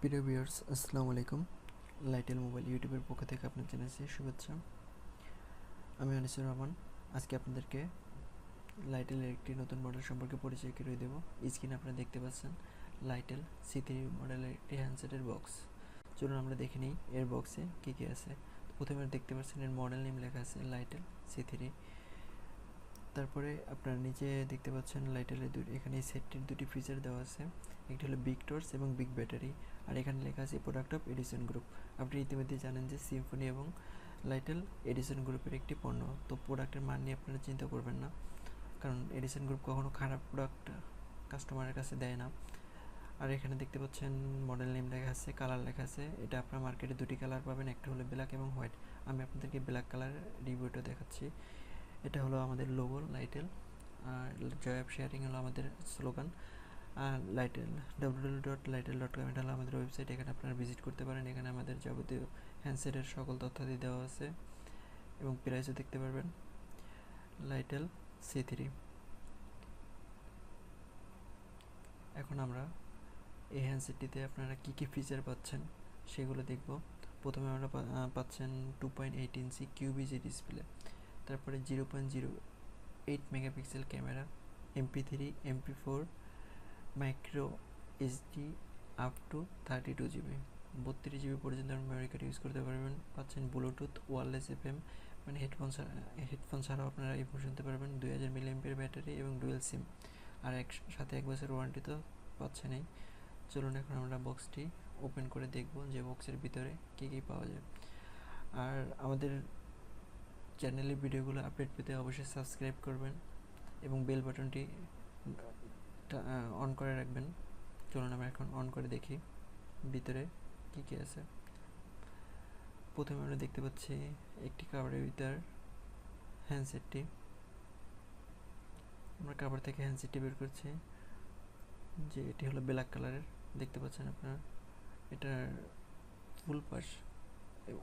প্রিয় ভিউয়ার্স, আসসালামু আলাইকুম। লাইটেল মোবাইল ইউটিউবের পক্ষ থেকে আপনার জানাচ্ছি শুভেচ্ছা। আমি আনিসুর রহমান। আজকে আপনাদেরকে লাইটেলের একটি নতুন মডেল সম্পর্কে পরিচয় করিয়ে দেবো। স্ক্রিনে আপনারা দেখতে পাচ্ছেন লাইটেল C3 মডেলের একটি হ্যান্ডসেটের বক্স। চলুন আমরা দেখে নিই এর বক্সে কী কী আছে। প্রথমে দেখতে পাচ্ছেন এর মডেল নেম লেখা আছে লাইটেল C3। তারপরে আপনারা নিচে দেখতে পাচ্ছেন লাইটেলের এখানে এই সেটটির দুটি ফিচার দেওয়া আছে। একটি হলো বিগ টর্চ এবং বিগ ব্যাটারি, আর এখানে লেখা আছে প্রোডাক্ট অফ এডিসন গ্রুপ। আপনি ইতিমধ্যে জানেন যে সিম্ফনি এবং লাইটেল এডিসন গ্রুপের একটি পণ্য, তো প্রোডাক্টের মান নিয়ে আপনারা চিন্তা করবেন না, কারণ এডিসন গ্রুপ কখনো খারাপ প্রোডাক্ট কাস্টমারের কাছে দেয় না। আর এখানে দেখতে পাচ্ছেন মডেল নেম লেখা আছে, কালার লেখা আছে। এটা আপনার মার্কেটে দুটি কালার পাবেন, একটা হলো ব্ল্যাক এবং হোয়াইট। আমি আপনাদেরকে ব্ল্যাক কালার রিভিউটা দেখাচ্ছি। এটা হলো আমাদের লোগো লাইটেল, আর জয় অফ শেয়ারিং হলো আমাদের স্লোগান। আর লাইটেল www.litel.com এটা হলো আমাদের ওয়েবসাইট। এখানে আপনারা ভিজিট করতে পারেন। এখানে আমাদের যাবতীয় হ্যান্ডসেটের সকল তথ্যাদি দেওয়া আছে এবং প্রাইসও দেখতে পারবেন। লাইটেল C3। এখন আমরা এই হ্যান্ডসেটটিতে আপনারা কী কী ফিচার পাচ্ছেন সেগুলো দেখব। প্রথমে আমরা পাচ্ছেন 2.8 ইঞ্চি QVGA ডিসপ্লে, তারপরে 0.08 megapixel camera, MP3 MP4 micro SD up to 32 GB, 32 GB পর্যন্ত মেমোরি কার্ড ইউজ করতে পারবেন। পাচ্ছেন ব্লুটুথ ওয়্যারলেস FM, মানে হেডফোন ছাড়াও আপনারা এই শুনতে পারবেন। 2000 mAh ব্যাটারি এবং ডুয়েল সিম, আর সাথে 1 বছর ওয়ারেন্টি তো পাচ্ছেনই। চলুন এখন আমরা বক্সটি ওপেন করে দেখব যে বক্সের ভিতরে কী কী পাওয়া যায়। আর আমাদের চ্যানেলের ভিডিওগুলো আপডেট পেতে অবশ্যই সাবস্ক্রাইব করবেন এবং বেল বাটনটি অন করে রাখবেন। চলুন আমরা এখন অন করে দেখি ভিতরে কী কী আছে। প্রথমে আমরা দেখতে পাচ্ছি একটি কাভারের ভিতর হ্যান্ডসেটটি। আমরা কাভার থেকে হ্যান্ডসেটটি বের করছি, যে এটি হলো ব্ল্যাক কালারের। দেখতে পাচ্ছেন আপনারা এটার ফুল পাশ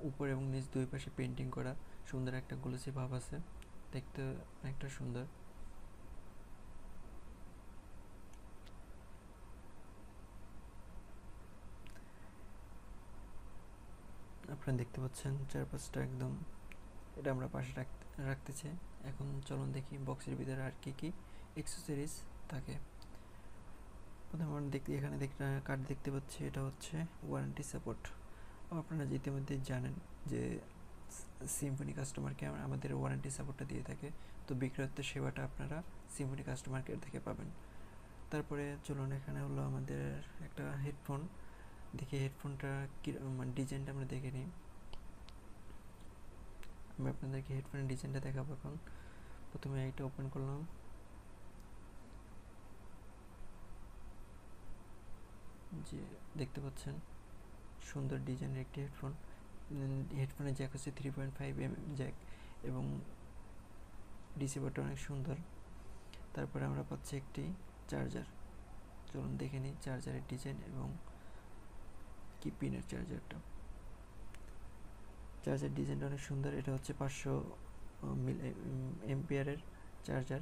উপর এবং নিচ দুই পাশে পেন্টিং করা, সুন্দর একটা গ্লসি ভাব আছে, দেখতে অনেকটা সুন্দর। আপনারা দেখতে পাচ্ছেন চারপাশটা একদম, এটা আমরা পাশে রাখতেছি। এখন চলুন দেখি বক্সের ভিতরে আর কি কি অ্যাক্সেসরিজ থাকে। প্রথমে আমরা এখানে কার্ড দেখতে পাচ্ছি, এটা হচ্ছে ওয়ারেন্টি সাপোর্ট। আপনারা ইতিমধ্যে জানেন যে সিম্ফনি কাস্টমারকে আমাদের ওয়ারেন্টি সাপোর্টটা দিয়ে থাকে, তো বিক্রয়ের সেবাটা আপনারা সিম্ফনি কাস্টমার কেয়ার থেকে পাবেন। তারপরে চলুন এখানে হলো আমাদের একটা হেডফোন, দেখি হেডফোনটা কি মানে ডিজাইনটা আমরা দেখে নিই। আমি আপনাদেরকে হেডফোনের ডিজাইনটা দেখাবো। এখন প্রথমে এইটা ওপেন করলাম, যে দেখতে পাচ্ছেন সুন্দর ডিজাইনের একটি হেডফোন। হেডফোনের জ্যাক হচ্ছে 3.5 mm জ্যাক এবং রিসিভারটা অনেক সুন্দর। তারপরে আমরা পাচ্ছি একটি চার্জার। চলুন দেখে নিই চার্জারের ডিজাইন এবং কি পিনের চার্জারটা। চার্জার ডিজাইনটা অনেক সুন্দর। এটা হচ্ছে 500 এম্পিয়ারের চার্জার,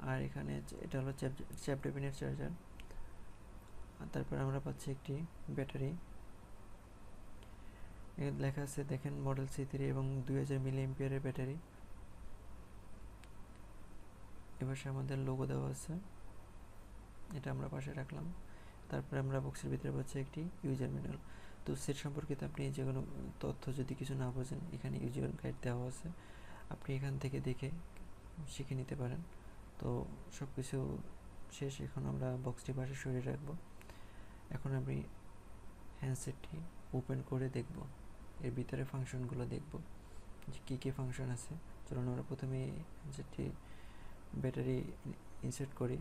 আর এখানে এটা হলো চ্যাপ্টা পিনের চার্জার। আর তারপর আমরা পাচ্ছি একটি ব্যাটারি, এখানে লেখা আছে দেখেন মডেল C3 এবং 2000 mAh ব্যাটারি। এবার আমাদের লোগো দেওয়া আছে, এটা আমরা পাশে রাখলাম। তারপরে আমরা বক্সের ভিতরে পাচ্ছি একটি ইউজার ম্যানুয়াল। তো সেট সম্পর্কিত আপনি যে কোনো তথ্য যদি কিছু না বোঝেন, এখানে ইউজার গাইড দেওয়া আছে, আপনি এখান থেকে দেখে শিখে নিতে পারেন। তো সব কিছু শেষ, এখন আমরা বক্সটি পাশে সরিয়ে রাখবো। এখন আমি হ্যান্ডসেটটি ওপেন করে দেখব, এর ভিতরে ফাংশনগুলো দেখব যে কী কী ফাংশন আছে। চলুন আমরা প্রথমে হ্যান্ডসেটটি ব্যাটারি ইনসার্ট করি।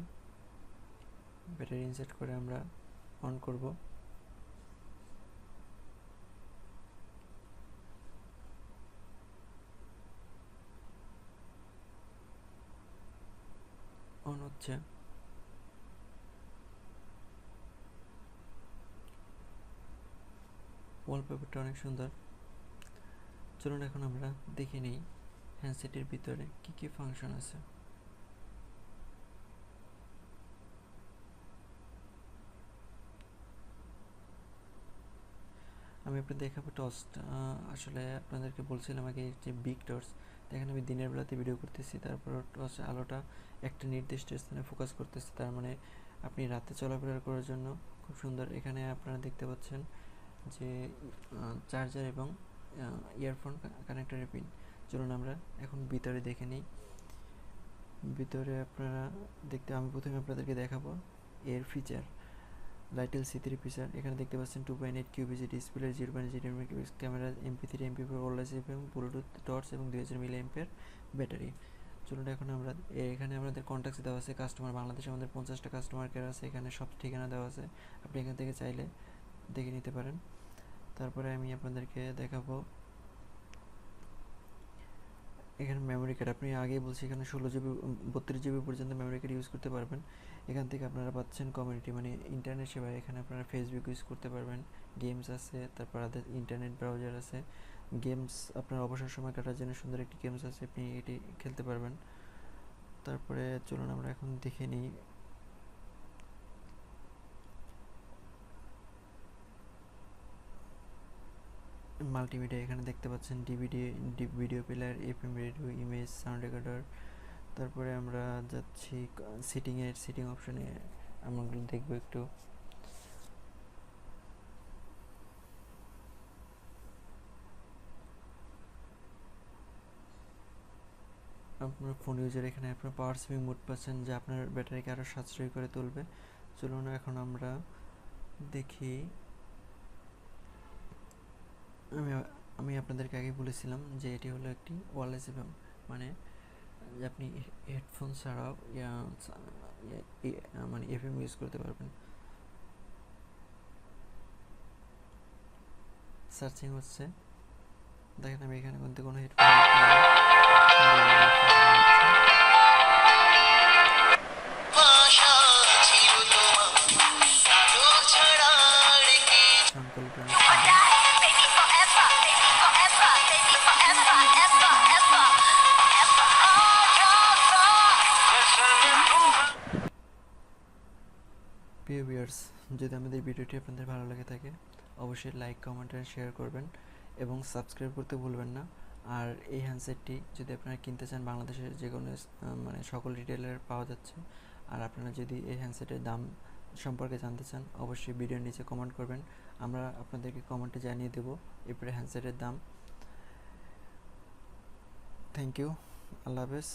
ব্যাটারি ইনসার্ট করে আমরা অন করব। অন হচ্ছে। ওয়ালপেপারটা অনেক সুন্দর। চলুন এখন আমরা দেখে নিই হ্যান্ডসেটের ভিতরে কী কী ফাংশন আছে। আমি আপনাদের দেখাবো টর্চ। আসলে আপনাদেরকে বলছিলাম আগে যে বিগ টর্চ, দেখেন আমি দিনের বেলাতে ভিডিও করতেছি, তারপর টর্চ আলোটা একটা নির্দিষ্ট স্থানে ফোকাস করতেছে, তার মানে আপনি রাতে চলাফেরা করার জন্য খুব সুন্দর। এখানে আপনারা দেখতে পাচ্ছেন যে চার্জার এবং ইয়ারফোন কানেক্টরের পিন। চলুন আমরা এখন ভিতরে দেখে নিই। ভিতরে আপনারা আমি প্রথমে আপনাদেরকে দেখাবো এর ফিচার। LiteTEL C3 ফিচার, এখানে দেখতে পাচ্ছেন 2.8 QVGA display, 0.0 megapixel camera, MP3 MP4 wireless এবং ব্লুটুথ টর্চ এবং 2000 mAh ব্যাটারি। চলুন এখন আমরা এখানে আমাদের কন্ট্যাক্টস দেওয়া আছে, কাস্টমার বাংলাদেশে আমাদের 50টা কাস্টমার কেয়ার আছে, এখানে সব ঠিকানা দেওয়া আছে, আপনি এখান থেকে চাইলে দেখে নিতে পারেন। তারপরে আমি আপনাদেরকে দেখাবো এখানে মেমোরি কার্ড। আপনি আগেই বলছি এখানে 16GB 32GB পর্যন্ত মেমোরি কার্ড ইউজ করতে পারবেন। এখান থেকে আপনারা পাচ্ছেন কমিউনিটি মানে ইন্টারনেট সেবা। এখানে আপনারা ফেসবুক ইউজ করতে পারবেন, গেমস আছে, তারপর ইন্টারনেট ব্রাউজার আছে, গেমস আপনার অবসর সময় কাটার জন্য সুন্দর একটি গেমস আছে, আপনি এটি খেলতে পারবেন। তারপরে চলুন আমরা এখন দেখে নিই মাল্টিমিডিয়া। এখানে দেখতে পাচ্ছেন DVD, video player, FM radio, image, sound recorder. তারপরে আমরা যাচ্ছি সিটিং অপশনে, আমরা দেখবো একটু। আপনার ফোন ইউজার, এখানে আপনার পাওয়ার সেভিং মোড পাচ্ছেন, যা আপনার ব্যাটারিকে আরও সাশ্রয়ী করে তুলবে। চলুন এখন আমরা দেখি। আমি আপনাদেরকে আগে বলেছিলাম যে এটি হলো একটি ওয়্যারলেস এফএম, মানে যে আপনি হেডফোন ছাড়াও মানে এফএম ইউজ করতে পারবেন। সার্চিং হচ্ছে, দেখেন আমি এখানে কিন্তু কোনো হেডফোন প্রিয় ভিউয়ার্স, যদি আমাদের ভিডিওটি আপনাদের ভালো লেগে থাকে অবশ্যই লাইক, কমেন্ট আর শেয়ার করবেন এবং সাবস্ক্রাইব করতে ভুলবেন না। আর এই হ্যান্ডসেটটি যদি আপনারা কিনতে চান, বাংলাদেশের যে কোনো মানে সকল রিটেলার পাওয়া যাচ্ছে। আর আপনারা যদি এই হ্যান্ডসেটের দাম সম্পর্কে জানতে চান অবশ্যই ভিডিওর নিচে কমেন্ট করবেন, আমরা আপনাদেরকে কমেন্টে জানিয়ে দেবো এরপরে হ্যান্ডসেটের দাম। থ্যাংক ইউ, আল্লাহ হাফেজ।